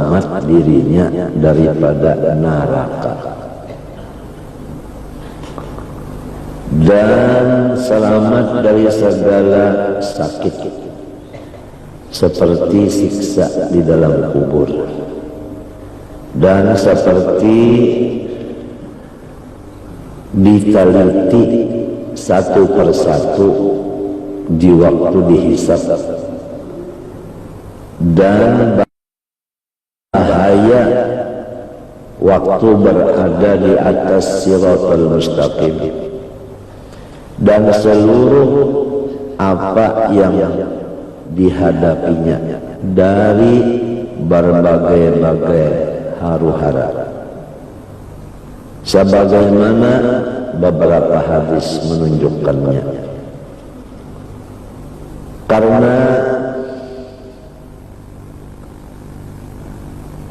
selamat dirinya daripada neraka dan selamat dari segala sakit seperti siksa di dalam kubur dan seperti diteliti satu persatu di waktu dihisab dan bahaya waktu berada di atas siratal mustaqim dan seluruh apa yang dihadapinya dari berbagai-bagai haru-hara sebagaimana beberapa hadis menunjukkannya. Karena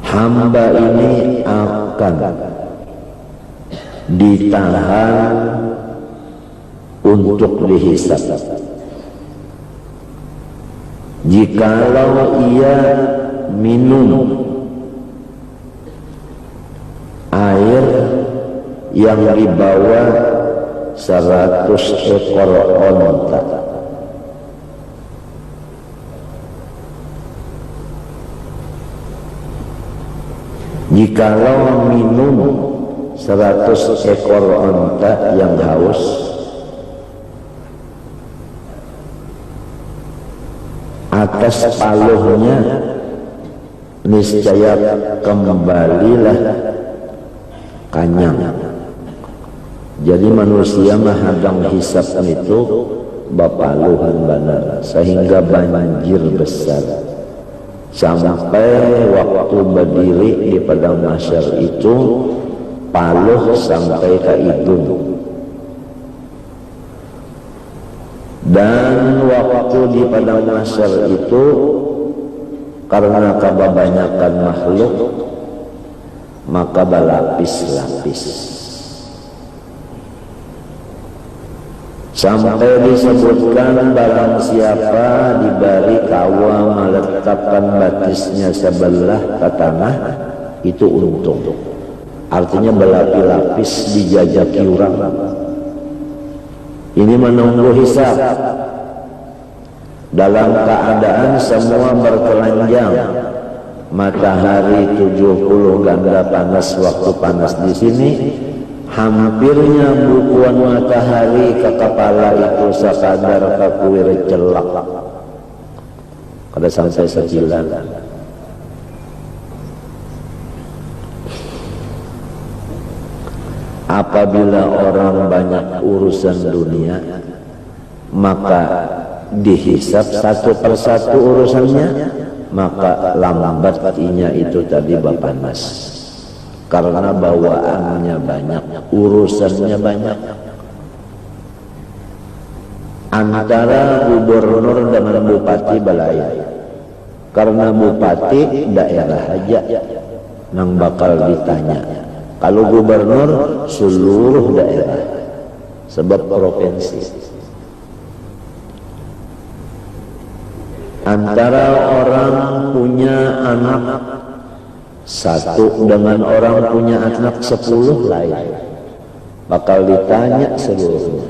hamba ini akan ditahan untuk dihisab jikalau ia minum air yang dibawa 100 ekor onta. Jikalau minum 100 ekor onta yang haus, atas paluhnya niscaya kembalilah kanyang. Jadi manusia mahadang hisab itu bapaluhan benar sehingga banjir besar sampai waktu berdiri di padang mahsyar itu paluh sampai ke hidung. Dan waktu di padang mahsyar itu karena kebanyakan makhluk maka berlapis-lapis sampai disebutkan barang siapa diberi kawa meletakkan batisnya sebelah ke tanah itu untung. Artinya berlapis-lapis dijajaki orang. Ini menunggu hisab dalam keadaan semua bertelanjang, matahari 70 ganda panas waktu panas di sini, hampirnya bukuan matahari ke kepala itu sekadar ke kuir celak kada sampai sekilan. Apabila orang banyak urusan dunia maka dihisab satu persatu urusannya, maka lambatnya itu tadi bapanas karena bawaannya banyak, urusannya banyak. Antara gubernur dengan bupati balaya, karena bupati daerah aja nang bakal ditanya. Kalau gubernur seluruh daerah sebab provinsi. Antara orang punya anak satu dengan orang punya anak 10 lain bakal ditanya seluruhnya.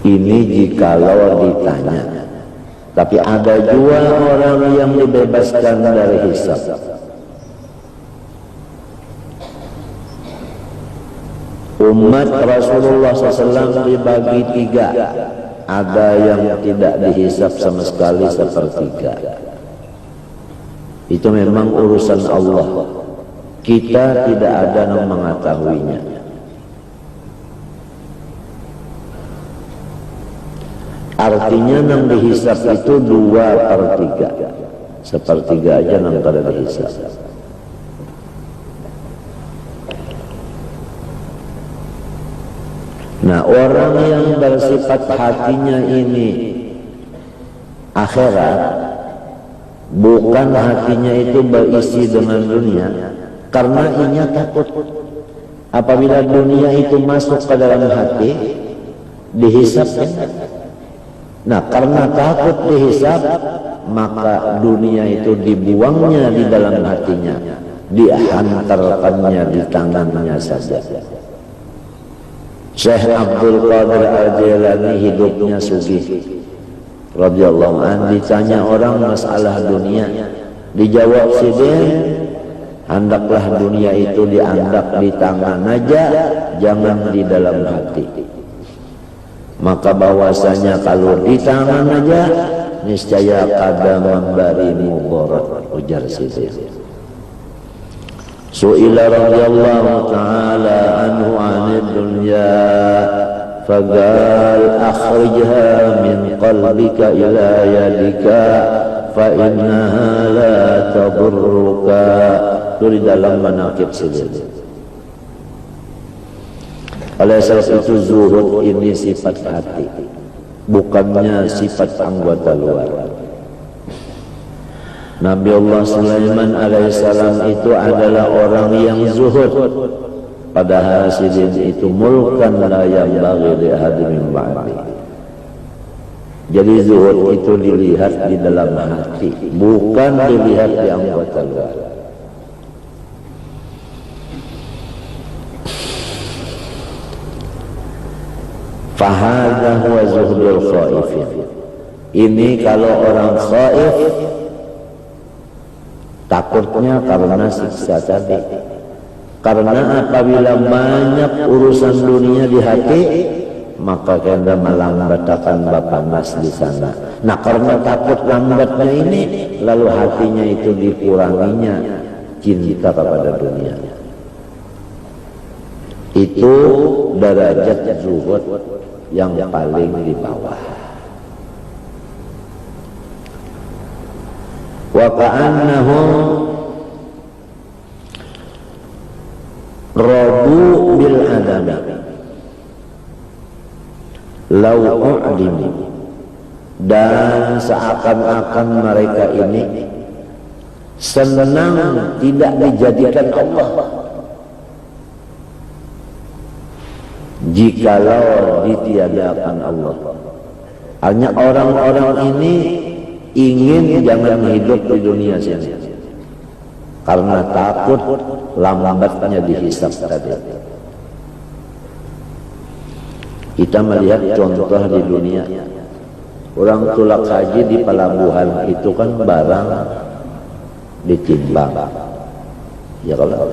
Ini jikalau ditanya. Tapi ada juga orang yang dibebaskan dari hisab. Umat Rasulullah SAW dibagi 3. Ada yang tidak dihisab sama sekali sepertiga. Itu memang urusan Allah. Kita tidak ada yang mengetahuinya. Artinya yang dihisab itu 2/3. Sepertiga aja yang kada dihisab. Nah, orang yang bersifat hatinya ini akhirat, bukan hatinya itu berisi dengan dunia, karena inya takut apabila dunia itu masuk ke dalam hati, dihisab Nah, karena takut dihisab, maka dunia itu dibuangnya di dalam hatinya, dihantarkannya di tangannya saja. Syekh Abdul Qadir Al-Jilani hidupnya sugih radhiyallahu anhu, ditanya orang masalah dunia, dijawab sidin, hendaklah dunia itu dianggap di tangan aja, jangan di dalam hati. Maka bahwasanya kalau di tangan aja, niscaya kada memberi mudarat, ujar sidin. Su'ila radhiyallahu ta'ala anhu 'anid dunya faqal akhrijha min qalbika ila yadika fa innaha la tadurruka. Itu di dalam manaqib sidin. Oleh sebab itu zuhud ini sifat hati, bukannya sifat anggota luar. Nabi Allah Sulaiman alaihissalam itu adalah orang yang zuhud, padahal sidin itu mulkan la yanbaghi li ahadin min ba'di. Jadi zuhud itu dilihat di dalam hati, bukan dilihat di anggota luar. Fahadha huwa zuhdul khaifin. Ini kalau orang khaif, takutnya karena siksa tadi. Karena apabila banyak urusan dunia di hati, maka kena melambatkan bapanas di sana. Nah, karena takut lambatnya ini, lalu hatinya itu dikuranginya cinta kepada dunia. Itu derajat zuhud yang paling di bawah. Wa ka'annahum rabu bil adami law u'dimu, dan seakan-akan mereka ini senang tidak dijadikan Allah jikalau ditiadakan Allah. Hanya orang-orang ini ingin jangan hidup di dunia sini karena takut lambatnya dihisab tadi. Kita melihat contoh di dunia, orang tulak haji di pelabuhan itu kan barang ditimbang, ya kalau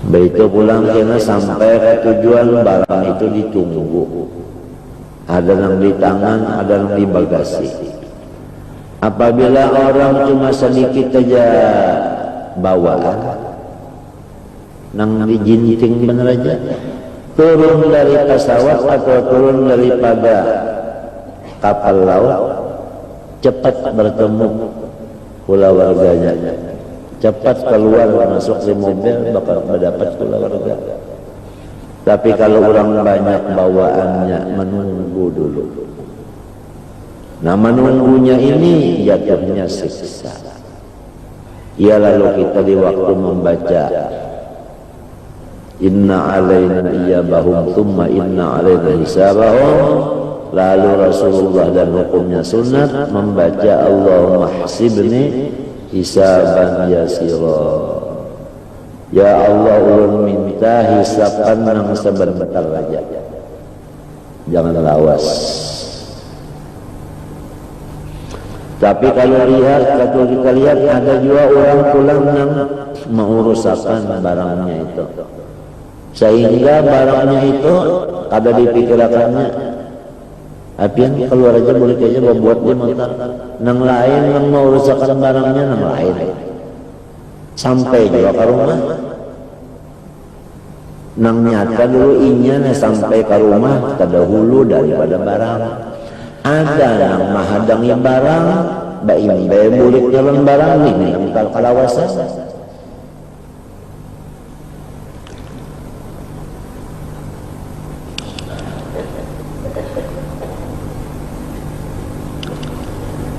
begitu pulang kena sampai ke tujuan, barang itu ditunggu. Ada yang di tangan, ada yang di bagasi. Apabila orang cuma sedikit saja bawa, nang dijinting bener aja, turun dari pesawat atau turun daripada kapal laut, cepat bertemu pula warganya, cepat keluar masuk di mobil bakal mendapat pula warga. Tapi kalau orang banyak bawaannya, menunggu dulu. Nah, menunggunya ini jatuhnya siksa. Ya, lalu kita di waktu membaca inna alaina iyabahum thumma inna alaina hisabahum, lalu Rasulullah dan hukumnya sunat membaca Allahumma hasibni hisaban yasira. Ya Allah, ulun minta hisaban nang sebentar aja, jangan lawas. Tapi kalau kita lihat ada juga orang pulang nang menguruskan barangnya itu, sehingga barangnya itu kada dipikirkannya. Apian keluar aja boleh aja membuat dia mentar, nang lain nang menguruskan barangnya nang lain. Sampai juga ke rumah, nang nyata dulu inya sampai ke rumah terdahulu daripada barang. Ada yang mahadangi barang, baik bulik jalan barang ini yang kalawasan.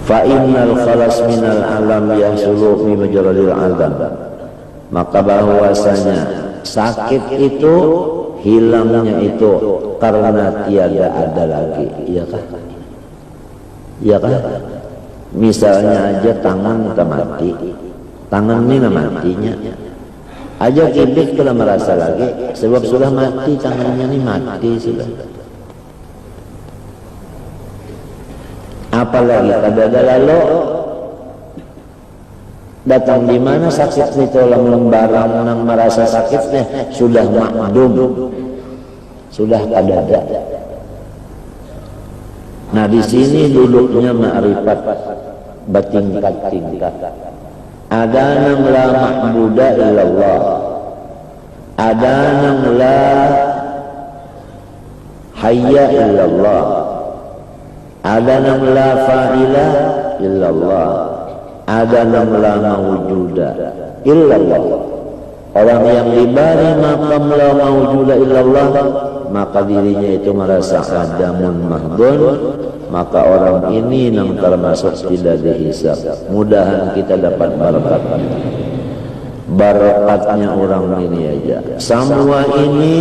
Fa innal khalas minal alam yahsulu mi majradil azab. Maka bahwasanya sakit itu hilangnya itu karena tiada ada lagi. Iya kah? Iya kah? Misalnya aja tangan kita mati, tangan ini matinya aja kibit kalau merasa lagi, sebab sudah mati, tangannya ini mati sudah. Apalagi kada lalu datang di mana sakit itu lembarang nang merasa sakitnya sudah makdum, sudah kada ada. Nah di sini duduknya ma'rifat bertingkat-tingkat. Ada nang la ma'buda illallah, ada nang la hayya illallah, ada nang la fa'ila illallah, ada nang la mawjuda illallah. Orang yang diberi maqam la mawjuda illallah, maka dirinya itu merasa adamun mahdun, maka orang ini yang termasuk tidak dihisab. Mudahan kita dapat barakatnya orang ini aja. Semua ini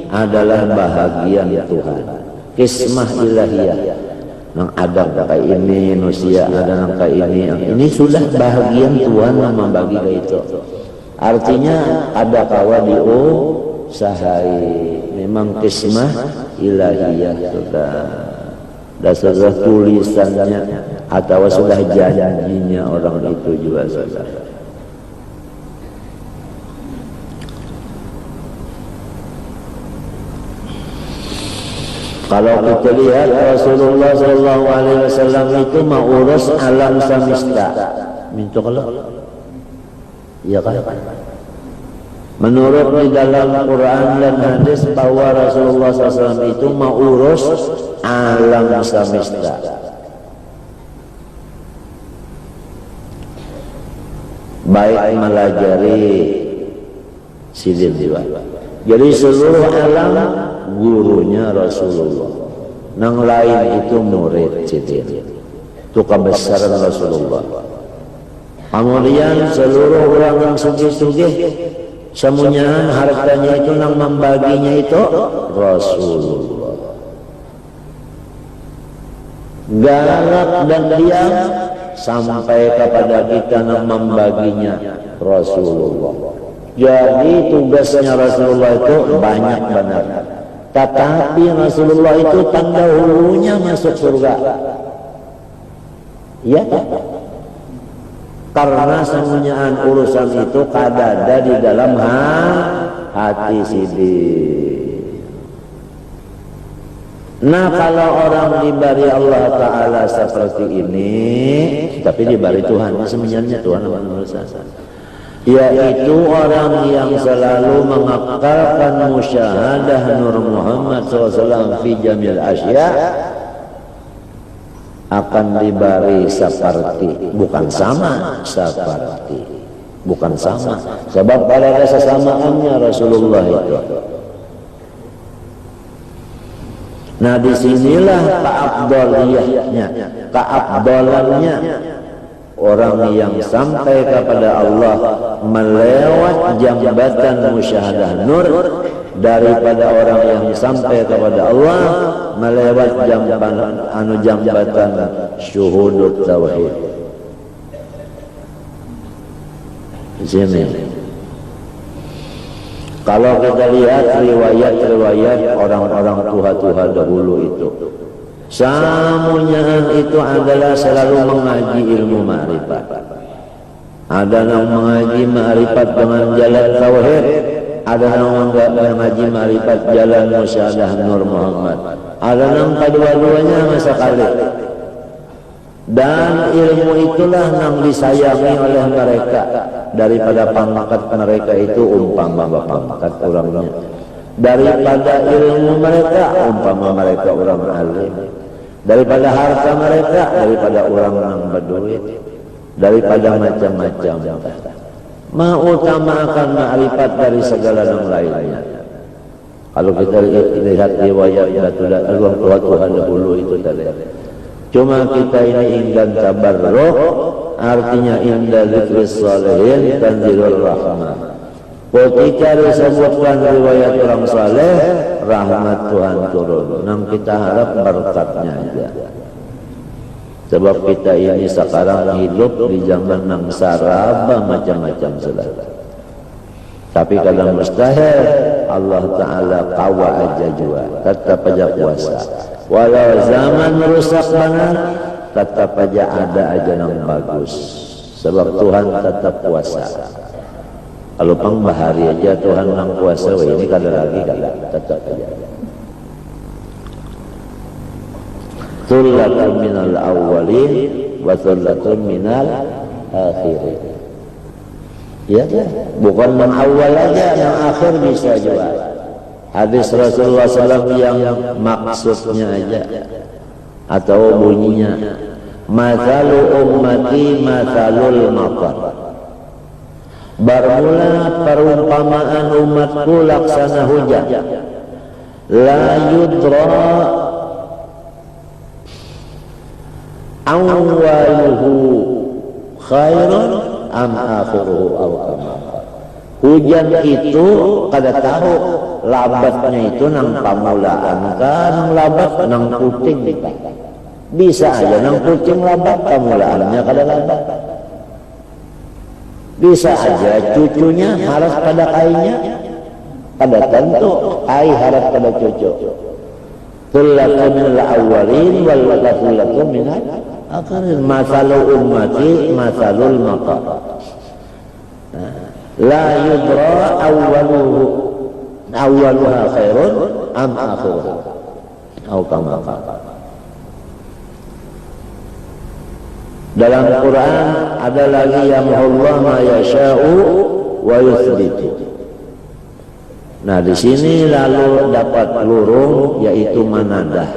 adalah bahagian Tuhan, kismah ilahiyah. Yang ada kayak ini manusia, ada yang kayak ini sudah bahagian Tuhan yang membagi itu. Artinya ada kawa diusahai. Memang kismah ilahiyah sudah tulisannya atau sudah janjinya orang itu juga sudah. Kalau kita lihat Rasulullah SAW itu mau urus alam semesta, minta kalau, iya kan? Menurut di dalam Quran dan hadis bahwa Rasulullah SAW itu mau urus alam semesta. Baik melajari sidin jiwa. Jadi seluruh alam gurunya Rasulullah. Nang lain itu murid sidin. Itu kebesaran Rasulullah. Kemudian seluruh orang yang sugih-sugih semuanya hartanya itu nang membaginya itu Rasulullah. Galak dan diam sampai kepada kita nang membaginya Rasulullah. Jadi tugasnya Rasulullah itu banyak benar. Tetapi Rasulullah itu terdahulunya masuk surga. Ya. Karena semuanya urusan itu kada ada di dalam hati sidin. Nah kalau orang diberi Allah Ta'ala seperti ini, tapi diberi Tuhan, sebenarnya Tuhan yaitu orang yang selalu mengakalkan musyahadah Nur Muhammad SAW fi jamil asya, akan diberi seperti, bukan sama, seperti, bukan sama, sebab ada sesamaannya Rasulullah itu. Nah disinilah keabdoliyahnya, keabdolannya orang yang sampai kepada Allah melewat jambatan musyahadah nur, daripada orang yang sampai kepada Allah melewat jambatan syuhudut tauhid. Di sini kalau kita lihat riwayat-riwayat orang-orang tua-tua dahulu itu, semuanya itu adalah selalu mengaji ilmu ma'rifat. Ada yang mengaji ma'rifat dengan jalan tauhid, ada yang mengaji ma'rifat jalan musyahadah Nur Muhammad, ada yang kedua-duanya masa kali. Dan ilmu itulah yang disayangi oleh mereka, daripada pangkat mereka itu umpama pangkat orangnya, daripada ilmu mereka umpama mereka orang alim, daripada harta mereka daripada orang yang berduit, daripada macam-macam. Mengutamakan ma'rifat dari segala yang lainnya. Kalau kita lihat riwayat orang tua dahulu itu tadi, cuma kita ini ingin tabarruk, artinya inda zikris salihin tanzilur rahmah. Ketika disebutkan riwayat orang saleh, rahmat Tuhan turun. Nang kita harap berkatnya aja. Sebab kita ini sekarang hidup di zaman nang saraba macam-macam sudah. Tapi kadang mustahil, Allah Ta'ala kawa aja juga, tetap aja puasa. Walau zaman rusak banget, tetap aja ada aja yang bagus. Sebab Tuhan tetap puasa. Kalau pang bahari aja Tuhan nang puasa, ini kada lagi kada, tetap aja. Thullatun minal awwalin wa thullatun minal akhirin. Ya, bukan yang awal aja, yang akhir bisa juga. Hadis Rasulullah SAW yang maksudnya aja atau bunyinya, mathalu ummati mathalul matar. Bermula perumpamaan umatku laksana hujan. La yudra awwaluhu khairun am akhiruhu aw kama. Hujan itu kada tahu labatnya itu nang pamulaan kan, nang labat nang puting. Bisa aja nang puting labat, pamulaannya kada labat. Bisa aja cucunya harap pada kainya, kada tentu ai harap pada cucu. Thullatun minal awwalin wal thullatun minal akhirin. Mathalu ummati mathalul matar. La yudra awwaluha khairun am akhiruha aw kama qala. Dalam Quran ada lagi yang Allah ma yasha'u wa yuthbitu. Nah di sini lalu dapat lurung yaitu manadah,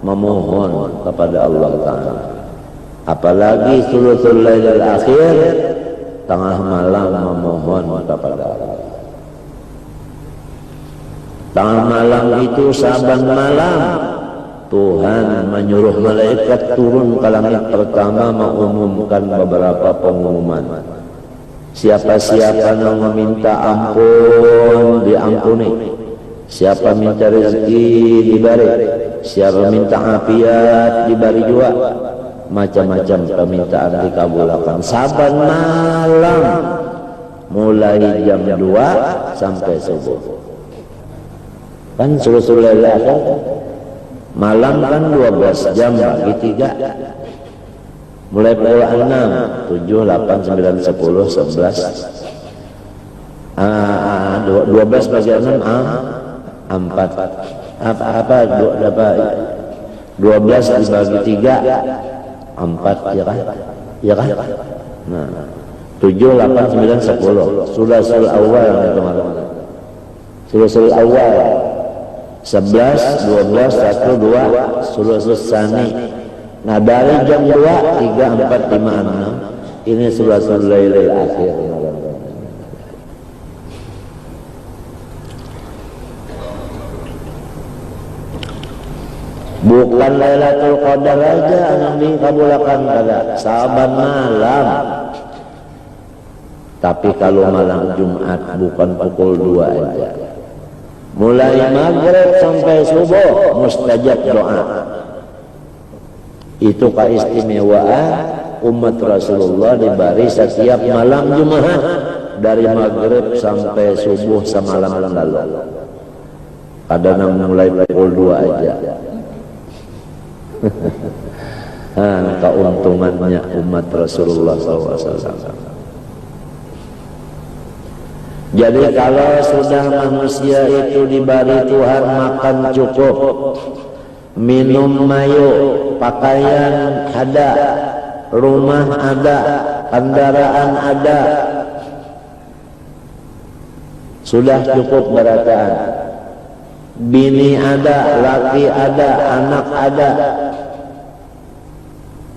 memohon kepada Allah Ta'ala. Apalagi thuluthul lailil akhir, tengah malam memohon kepada Allah. Tengah malam itu saban malam Tuhan menyuruh malaikat turun ke langit pertama mengumumkan beberapa pengumuman. Siapa-siapa yang meminta ampun diampuni, siapa minta rezeki diberi, siapa minta afiat diberi juga. Macam-macam permintaan dikabulkan saban malam mulai jam 2 sampai subuh. Kan sulusul lail akhir malam kan 12 jam bagi 3. Mulai pukul 6, 7, 8, 9, 10, 11 12 bagi 6 4 apa 12 dibagi 3 4 ya kan? Ya kan? Nah 7, 8, 9, 10 sulasul awal itu malam. Sulasul awal 11, 12, 1, 2 sulusul tsani. Nah dari jam 2, 3, 4, 5, 6 ini sulasul lailil akhir. Bukan Lailatul Qadar aja yang dikabulkan pada saban malam. Tapi kalau malam Jumat bukan pukul 2 aja. Mulai maghrib sampai subuh mustajab doa. Itu keistimewaan umat Rasulullah diberi setiap malam Jumat dari maghrib sampai subuh semalam lalu. Kadang mulai pukul 2 aja. Keuntungannya umat Rasulullah SAW. Jadi kalau sudah manusia itu diberi Tuhan makan cukup, minum mayu, pakaian ada, rumah ada, kendaraan ada, sudah cukup berataan. Bini ada, laki ada, anak ada.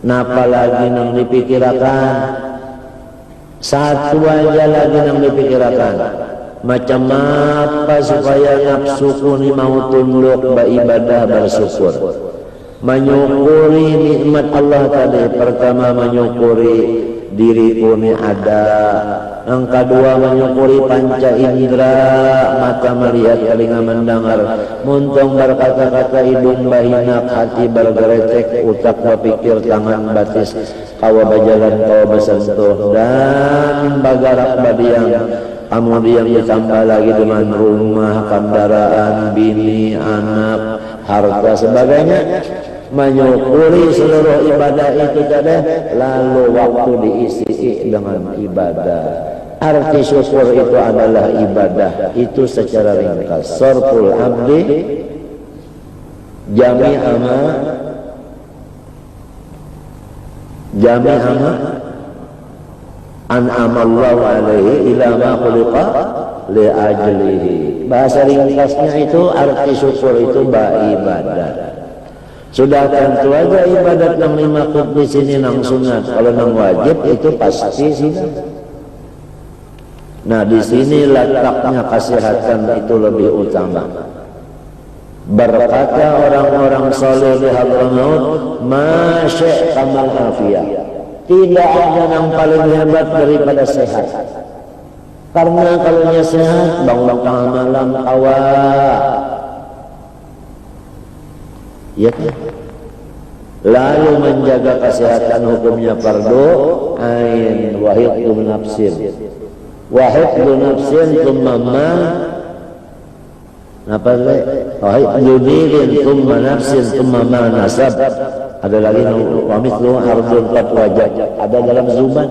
Napa lagi yang dipikirkan? Satu aja lagi yang dipikirkan. Macam apa supaya nafsuku ni mau tunduk beribadah bersyukur. menyukuri nikmat Allah tadi. Pertama menyukuri diri ini ada, yang kedua menyukuri panca indera, mata melihat, telinga mendengar, muntung berkata-kata, hidung bahinak, hati bergeretek, utak berpikir, tangan batis, kawa berjalan, kawa bersentuh, dan bagarak badiang. Kemudian ditambah lagi dengan rumah, kendaraan, bini, anak, harta, sebagainya. Menyukuri seluruh ibadah itu tadi, lalu waktu diisi dengan ibadah. Arti syukur itu adalah ibadah. Itu secara ringkas. Sarful abdi jami'ama an'amallahu alaihi ila ma khuliqa li ajlihi. Bahasa ringkasnya itu arti syukur itu ibadah. Sudah tentu aja ibadat nang 5 waktu di sini nang sunat. Kalau nang wajib itu pasti sudah. Nah, di sini letaknya kesehatan itu lebih utama. Berkata orang-orang saleh di Hadramaut, masya kamal afiyah. Tidak ada yang paling hebat daripada sehat. Karena kalau sehat, bangun tengah malam awal. Ya, lalu menjaga kesehatan hukumnya fardu ain, wahidun nafsin thumma ma wahidun dinin thumma nafsin thumma ma nasab. Ada lagi wa mithlu ardun qad wajad, ada dalam Zubat.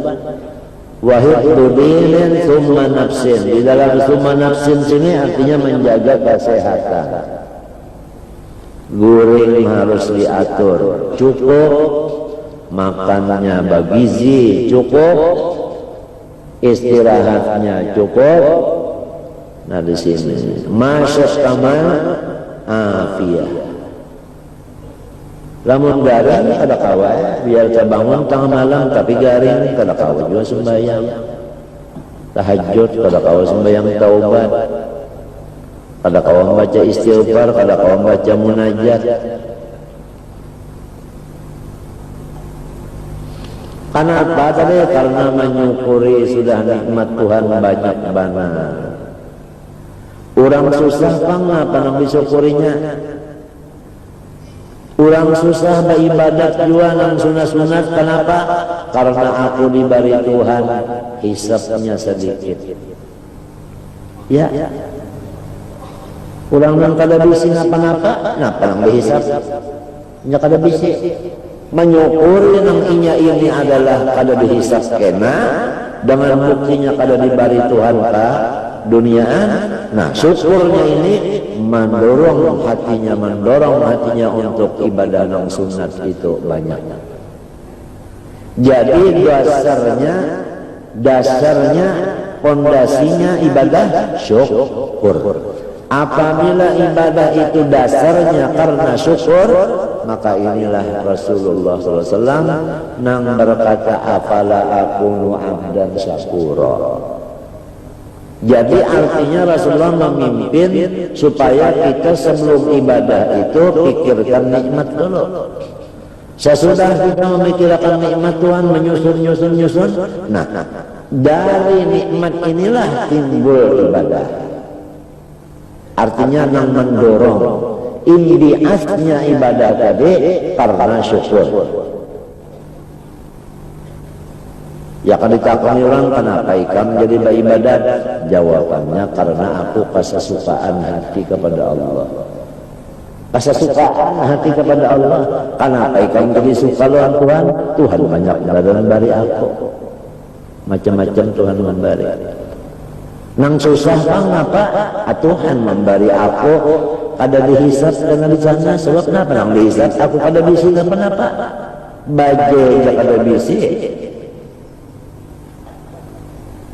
Wahidun dinin thumma nafsin, di dalam thumma nafsin sini artinya menjaga kesehatan. Guring harus diatur, cukup makannya bergizi, cukup istirahatnya cukup. Nah, di sini masuk kamal afiyah. Lamun garing kada kawa, biar bangun tengah malam tapi garing kada kawa juga sembahyang tahajud, kada kawa sembahyang taubat, kada kawan baca istighfar, kada kawan baca munajat. Kenapa tadi? Karena menyukuri sudah nikmat Tuhan banyak banget. Orang susah ngapa nang disyukurinya? Orang susah beribadat juga nang sunat-sunat. Kenapa? Karena aku diberi Tuhan hisabnya sedikit. Ya. Ulang nang kada bisi napa-napa, napa nang dihisap? Nya kada bisi. Menyukuri nang inya ini adalah kada dihisap kena, dengan buktinya kada diberi Tuhan ka duniaan. Nah, syukurnya ini mendorong hatinya untuk ibadah nang sunat itu banyak. Jadi dasarnya pondasinya ibadah syukur. Apabila ibadah itu dasarnya karena syukur, maka inilah Rasulullah SAW nang berkata, afala akunu abdan syakura. Jadi artinya Rasulullah memimpin supaya kita sebelum ibadah itu pikirkan nikmat dulu. Sesudah kita memikirkan nikmat Tuhan, menyusun. Nah, dari nikmat inilah timbul ibadah. Artinya nang mendorong imbiasnya ibadah tadi karena syukur. Ya kan ditakoni orang, kenapa ikam jadi beribadat? Jawabannya karena aku kesesukaan hati kepada Allah. Kesesukaan hati kepada Allah. Kenapa ikam jadi suka lawan Tuhan? Tuhan banyak memberi aku. Macam-macam Tuhan memberi. Nang susah bang apa? Tuhan memberi aku ada dihisap dengan di sana. Sebab kenapa nang dihisap? Aku kada bisi kenapa? Baje kada bisi.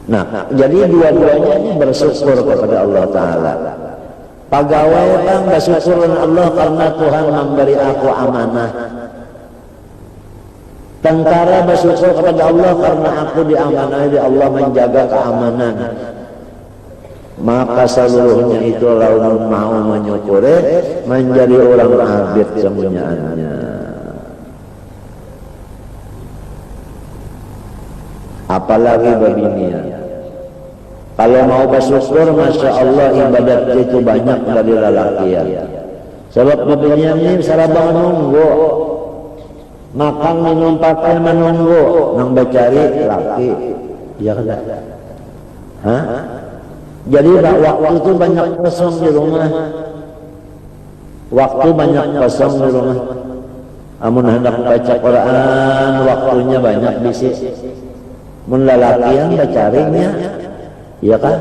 Nah, jadi dua-duanya bersyukur kepada Allah Ta'ala. Pegawai bang bersyukur Allah karena Tuhan memberi aku amanah. Tentara bersyukur kepada Allah karena aku diamanahi di Allah menjaga keamanan. maka seluruhnya itu lalu mau menyukuri menjadi orang abid kemunyaannya. Apalagi babinya. Kalau mau bersyukur, masya Allah ibadat itu banyak dari lalakian. Sebab babinya ini sarabang menunggu, makan minum pakai menunggu, nang becari laki, ya kan? Hah? Jadi waktu itu banyak kosong di rumah. Waktu banyak kosong di rumah. Amun hendak baca Quran, waktunya banyak bisi. Mun lalakian bacarinya, ya kan?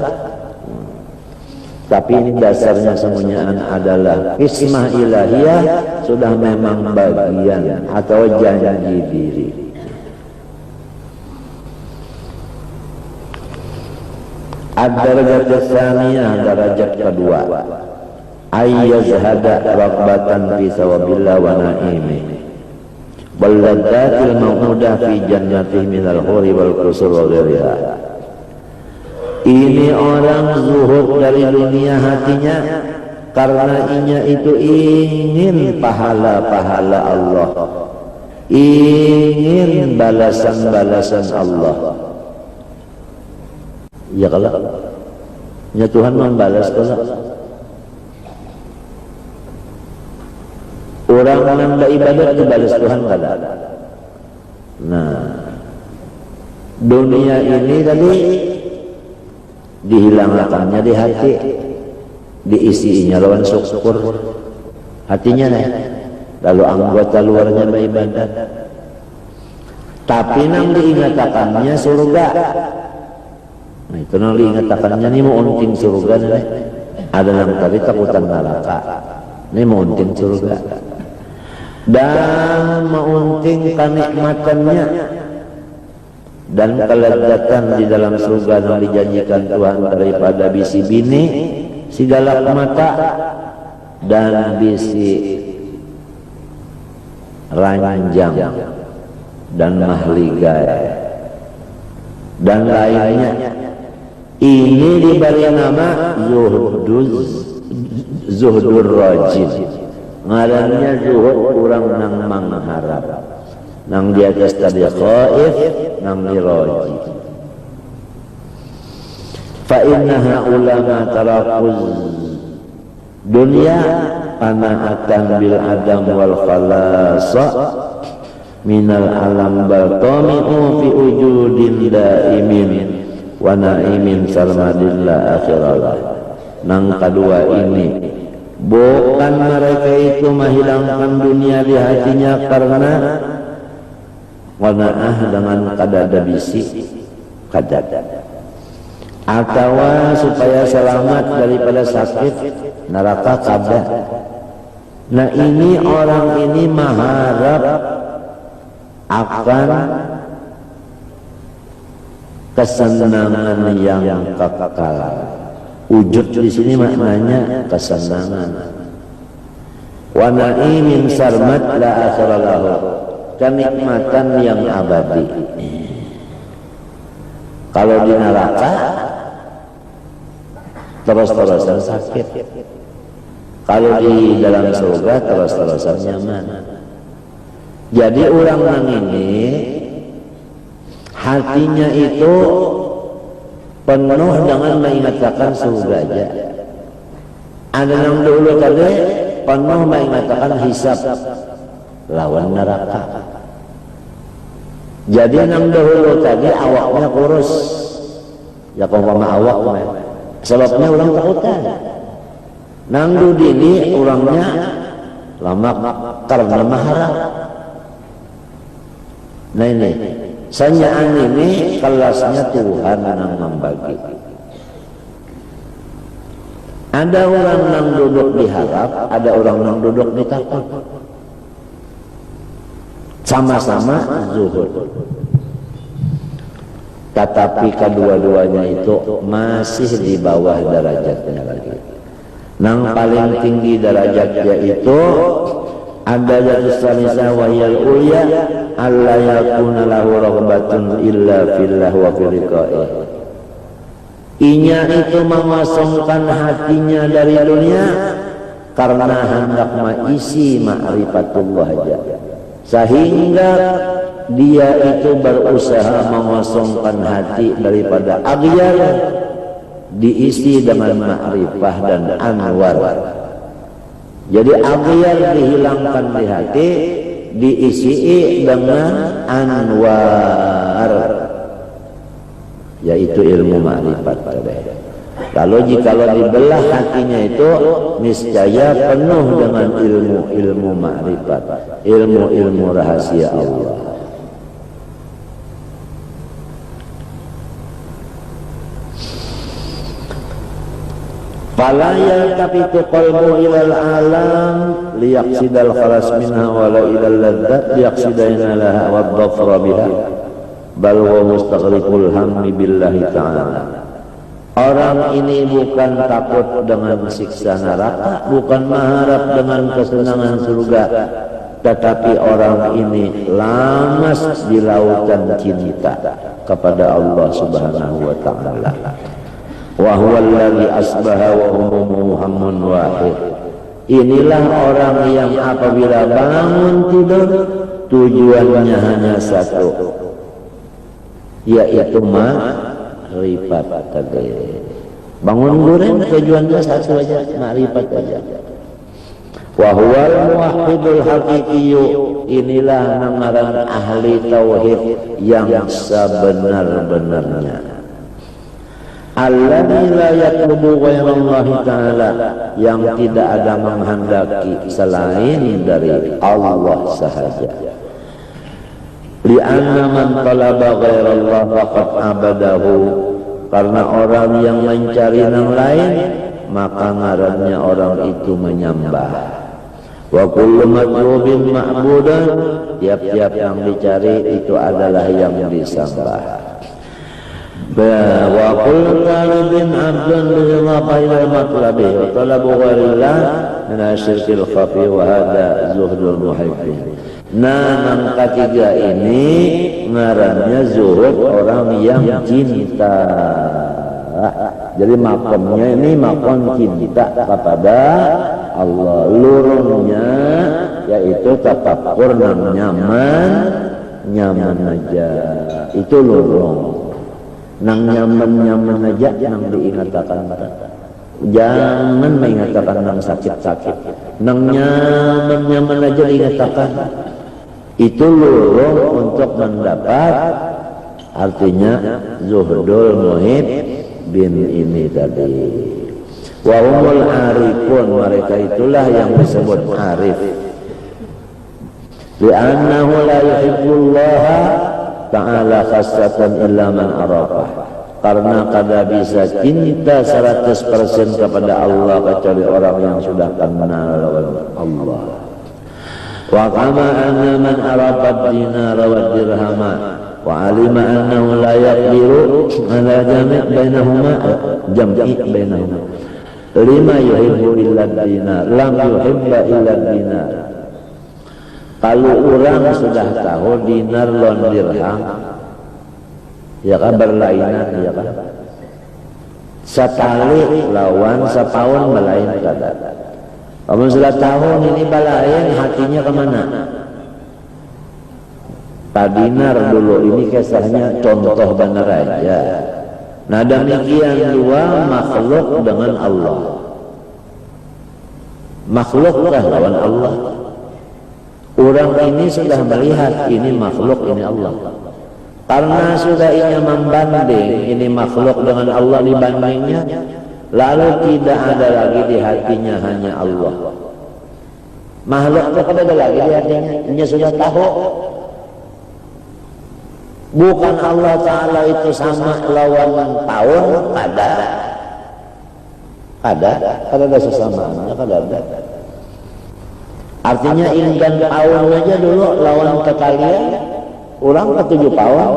Tapi ini dasarnya semuanya adalah kismah ilahiyah, sudah memang bagian atau janji diri. Ad-darajat tsaniyah, darajat kedua, ayyazhada raghbatan fi sawabillah wa na'imih wal ladzatil maw'udah fi jannatihi minal huri wal qusur wa ghairiha. Ini orang zuhud dari dunia hatinya karena inya itu ingin pahala-pahala Allah, ingin balasan-balasan Allah. Ya kalau ya Tuhan membalas kalau orang menambah ibadat dibalas Tuhan kada. Nah, dunia ini tadi dihilangkannya di hati, diisinya lawan syukur hatinya nih, lalu anggota luarnya beribadat, tapi nang diingatakannya surga. Nah itu nang diingatakannya nih mau unting surga nih, ada yang tadi takutan neraka, ini mau unting surga dan meunting kenikmatannya dan kelezatan di dalam surga yang dijanjikan Tuhan daripada bisi bini, si galak mata dan bisi ranjang dan mahligai dan lainnya. Ini diberi nama zuhdur rajin. Ngarannya zuhud kurang nang mengharap, nang di atas tadi khaif, nang di raji. Fa innaha ulama tarakuz dunya qanaatan bil adam wal khalasa minal alam bal tami'u fi wujudin daimin wa na'imin sarmadillah akhirallah. Nang kedua ini, bukan mereka itu menghilangkan dunia di hatinya karena wana'ah dengan kadada bisi kadada, atau supaya selamat daripada sakit neraka kada. Nah ini orang ini mengharap akan kesenangan yang kekal. Wujud di sini maknanya kesenangan. Wa na'imin sarmat la akhiralahu, kenikmatan yang abadi. Kalau di neraka terus-terusan sakit. Kalau di dalam surga terus-terusan nyaman. Jadi orang ini hatinya itu penuh dengan mengingatkan surga aja. Ada yang dulu tadi penuh mengingatkan hisab lawan neraka. Jadi yang dahulu tadi awaknya kurus, ya kompama awak, sebabnya orang takutan. Nang dini orangnya lama karena maharap. Nah ini, sanyaan ini kelasnya Tuhan yang membagi. Ada orang yang duduk diharap, ada orang yang duduk ditakut. Sama-sama zuhud. Tetapi kedua-duanya itu masih di bawah derajatnya lagi. Yang paling tinggi derajatnya itu ada jatuh salisa wa yal ulya alla yakuna lahu raghbatun illa fillah wa fil liqa'ih. Inya itu mengosongkan hatinya dari dunia karena hendak mengisi ma'rifatullah aja, sehingga dia itu berusaha mengosongkan hati daripada aghyar, diisi dengan ma'rifah dan anwar. Jadi aghyar dihilangkan di hati, diisi dengan anwar, yaitu ilmu ma'rifat. Lalu jikalau dibelah hatinya itu niscaya penuh dengan ilmu ma'rifat, ilmu rahasia Allah. Fala yaltafitu qalbu ilal alam liyaqsidal khalas minha wala ilal ladzat liyaqsidaina laha wad-dhafra biha bal huwa mustaghrikul hammi billahi ta'ala. Orang ini bukan takut dengan siksa neraka, bukan mengharap dengan kesenangan surga, tetapi orang ini lamas di lautan cinta kepada Allah Subhanahu wa ta'ala. Wa huwa alladhi asbaha wa humuhu hammun wahid. Inilah orang yang apabila bangun tidur tujuannya hanya satu, yaitu ma'rifat tadi. Bangun tidur tujuannya satu aja, ma'rifat aja. Wa huwal muwahhidul haqiqiyyu. Inilah namaran ahli tauhid yang sebenar-benarnya. Alladzi la yatlubu ghairallahi ta'ala, yang tidak ada menghendaki selain dari Allah sahaja. Li'anna man talaba ghairallah faqad abadahu, karena orang yang mencari yang lain maka ngarannya orang itu menyembah. Wa kullu matlubin ma'budan, tiap-tiap yang dicari itu adalah yang disembah. Wa kullu talibin abdan bighidha ila matlabi wa talabu ghairillah min asyirkil khafi wa hadha zuhdul muhibbin. Nah, yang ketiga ini ngarannya zuhud orang yang cinta. Jadi makomnya ini makom cinta kepada Allah. Lurungnya yaitu tafakkur nang nyaman aja. Itu lurung. Nang nyaman aja nang diingatkan. Jangan mengatakan nang sakit-sakit. Nang nyaman aja diingatkan. Itu lurung untuk mendapat, artinya zuhdul muhib bin ini tadi. Wa humul arifun, mereka itulah yang disebut arif. Li'annahu la yuhibbullaha ta'ala khassatan illa man arafah. Karena kada bisa cinta 100% kepada Allah kecuali orang yang sudah kenal Allah. Wa kama anna man arafa dinara wa dirhama wa alima annahu la yaqdiru ala jami' bainahuma lima yuhibbu illa dinar lam yuhibba illa dinar. Kalau orang sudah tahu dinar lawan dirham, ya kan berlainan, ya kan, setali lawan sepaun belain kada. Kamu sudah tahu ini balain, hatinya kemana? Pak dinar dulu, ini kisahnya contoh benar aja. Nah demikian dua makhluk dengan Allah. Makhlukkah lawan Allah? Orang ini sudah melihat ini makhluk, ini Allah. Karena sudah ia membanding ini makhluk dengan Allah dibandingnya, lalu tidak ada lagi di hatinya hanya Allah. Makhluk itu tidak ada lagi di hatinya, dia sudah tahu. Bukan Allah Ta'ala itu sama lawan tahun, ada sesamaannya, ada. Artinya ingan tahun aja dulu lawan kekalian, orang ke 7 tahun,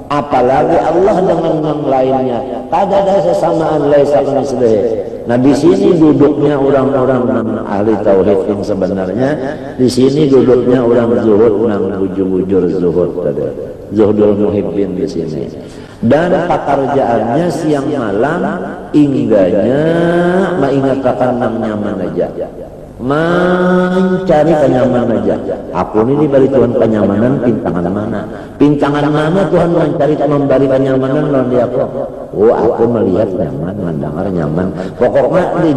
apalagi Allah dengan yang lainnya. Kada ada sesamaan laisa kamitslihi. Nah di sini duduknya orang-orang ahli tauhid yang sebenarnya, di sini duduknya orang zuhud nang bujur-bujur zuhud tadi. Zuhdul muhibbin di sini. Dan pekerjaannya siang malam ingganya mengingatkan nang nyaman aja. Mencari kenyamanan aja. Aku ini diberi Tuhan kenyamanan pintangan mana? Pintangan mana Tuhan mencari memberi kenyamanan lawan dia aku? Oh, aku melihat nyaman, mendengar nyaman. Pokoknya di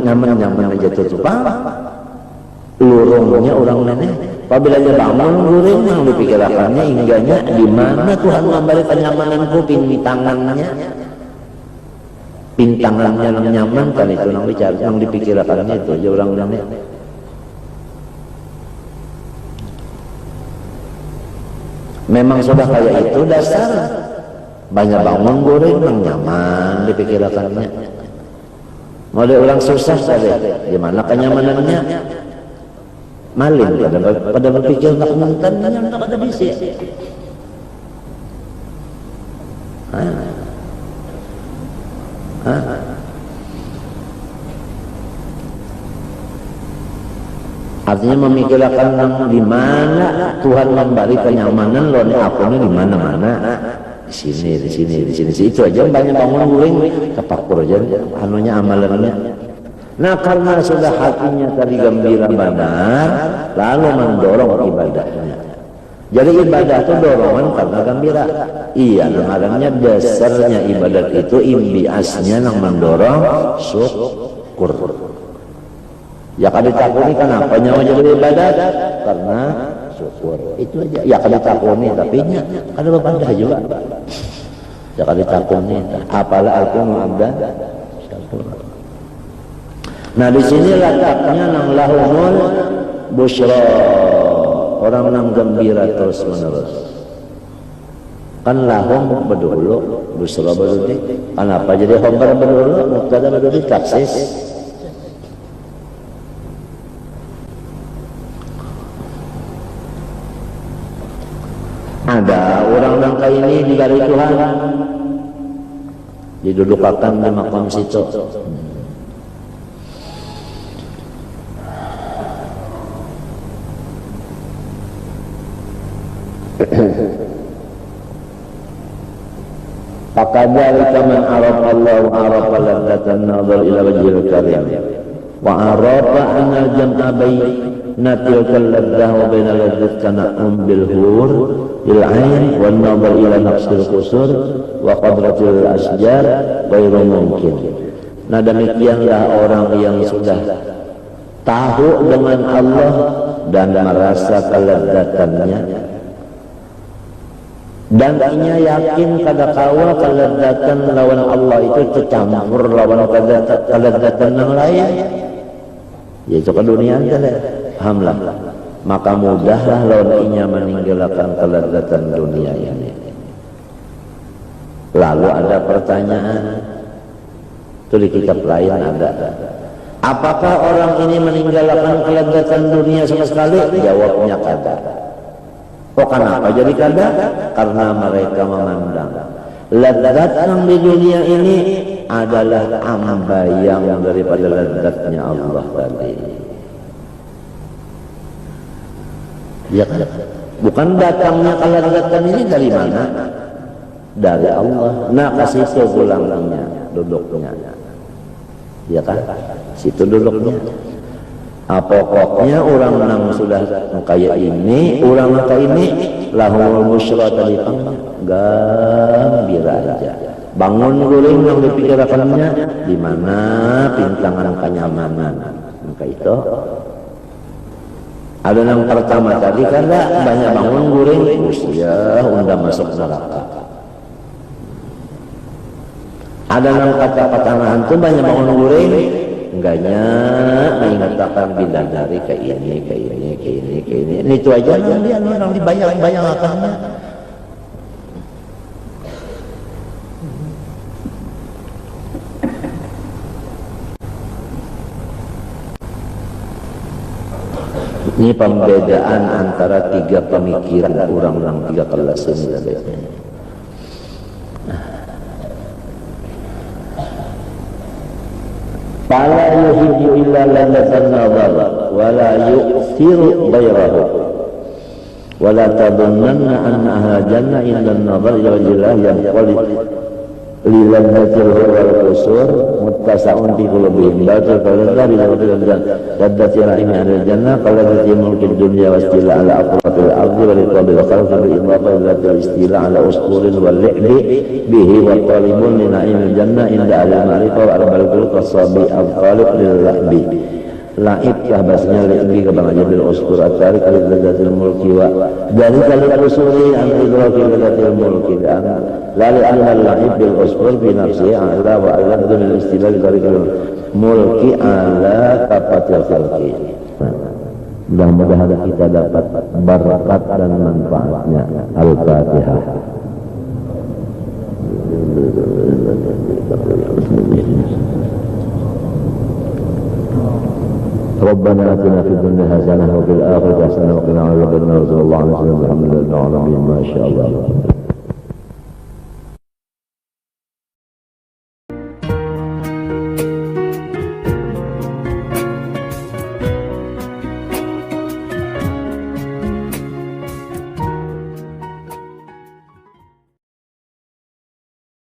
nyaman aja tutup. Lurungnya orang nenek. Apabila dia bangun guring yang dipikirkannya hingganya di mana Tuhan memberi kenyamananku pintangannya. Pintangannya yang nyaman kan itu yang dicari, yang dipikirkannya itu aja orang nenek. Memang sudah kayak itu dasar. Banyak bangun goreng yang nyaman dipikirkannya. Model orang susah saja. Gimana kenyamanannya? Maling pada berpikir nak menentunya nak ada bisik. Artinya memikirkan di mana Tuhan memberi kenyamanan loh aku ini di mana-mana. Di sini. Itu aja banyak bangun guring kepakur aja anunya amalannya. Nah karena sudah hatinya tadi gembira benar, lalu mendorong ibadahnya. Jadi ibadah itu dorongan karena gembira. Iya, namanya dasarnya ibadat itu imbiasnya yang mendorong syukur. Ya kan ditakuni kenapa nyawa jadi ibadat? Karena syukur. Itu aja. Ya kan ditakuni tapi ada berbeda juga. Ya kan ditakuni. Apalah aku abdan syukur. Nah di sini letaknya nang lahumul busyra, orang nang gembira terus menerus. Kan lahum berdulu, busyra berdulu. Kenapa jadi khabar berdulu? Mubtada berdulu taksis. Ada orang nangka ini diberi Tuhan, didudukakan di makam situ. Fakadzalika man arafa Allah wa arafa ladzatan nazar ila wajhil karim wa arafa anna jam'a baina tilkal ladzah wa baina ladzat tana'um bil hur il ain wan nazar ila naqsil qusur wa qadratil asjar ghairu mungkin. Nah demikianlah orang yang sudah tahu dengan Allah dan merasa kelezzatannya dan inya yakin kada kawa kelezatan lawan Allah itu tercampur lawan kelezatan yang lain, yaitu ke dunia saja. Pahamlah, maka mudahlah lawan inya meninggalkan kelezatan dunia ini. Lalu ada pertanyaan, itu di kitab lain ada. Apakah orang ini meninggalkan kelezatan dunia sama sekali? Jawabnya kada. Oh kenapa jadi kada? Karena mereka memandang lezat yang di dunia ini adalah ambayang daripada lezatnya Allah tadi. Ya kan? Bukan datangnya kelezatan ini dari mana? Dari Allah. Nah kasih itu pulangnya, duduknya. Ya kan? Situ duduknya. Pokoknya orang yang sudah kayak ini, orang kayak ini lahumul busyra tadi gembira aja. Bangun guling yang dipikirkannya di mana pintangan kenyamanan. Maka itu ada yang pertama tadi karena banyak bangun guling, usia undang masuk neraka. Ada yang kata-kata hantu banyak bangun guling. Enggaknya mengatakan bidadari ke ini. Ini itu aja dia orang dibayang-bayang akannya. Ini pembedaan antara tiga pemikiran orang-orang tiga kelas ini. Fala yuhibbu illa ladzatan nazar wa la yu'thiru ghairahu wa la tadhunanna anna ahla jannah inda an-nazar ila wajhillah yanqalib lilladzatil wal qusur muttasaun fi qulubihim ba'da qalladha ladzati rahimi ahli jannah qalladati mulkid dunya wa istila ala aqrabil ardi wa liqabil khalqi bil idafa ila istila ala usqurin wal li'bi bihi wa talibun li na'imil jannah inda ahli ma'rifah wa arbal qulub qasabi al-qalib lil la'bi la'ib lah bahasanya li'bi kebang aja bil usqur at-tariq lil mulki wa dari kali usuri an idraki lil mulki lalu anna la'ib bil usqur fi nafsihi ala wa ala dun istilal dari mulki ala kafatil khalqi. Mudah-mudahan kita dapat barakat dan manfaatnya. Al-Fatihah. ربنا آتنا في الدنيا حسنة وفي الآخرة حسنة وقنا عذاب النار صلى الله عليه وسلم الحمد لله رب العالمين ما شاء الله.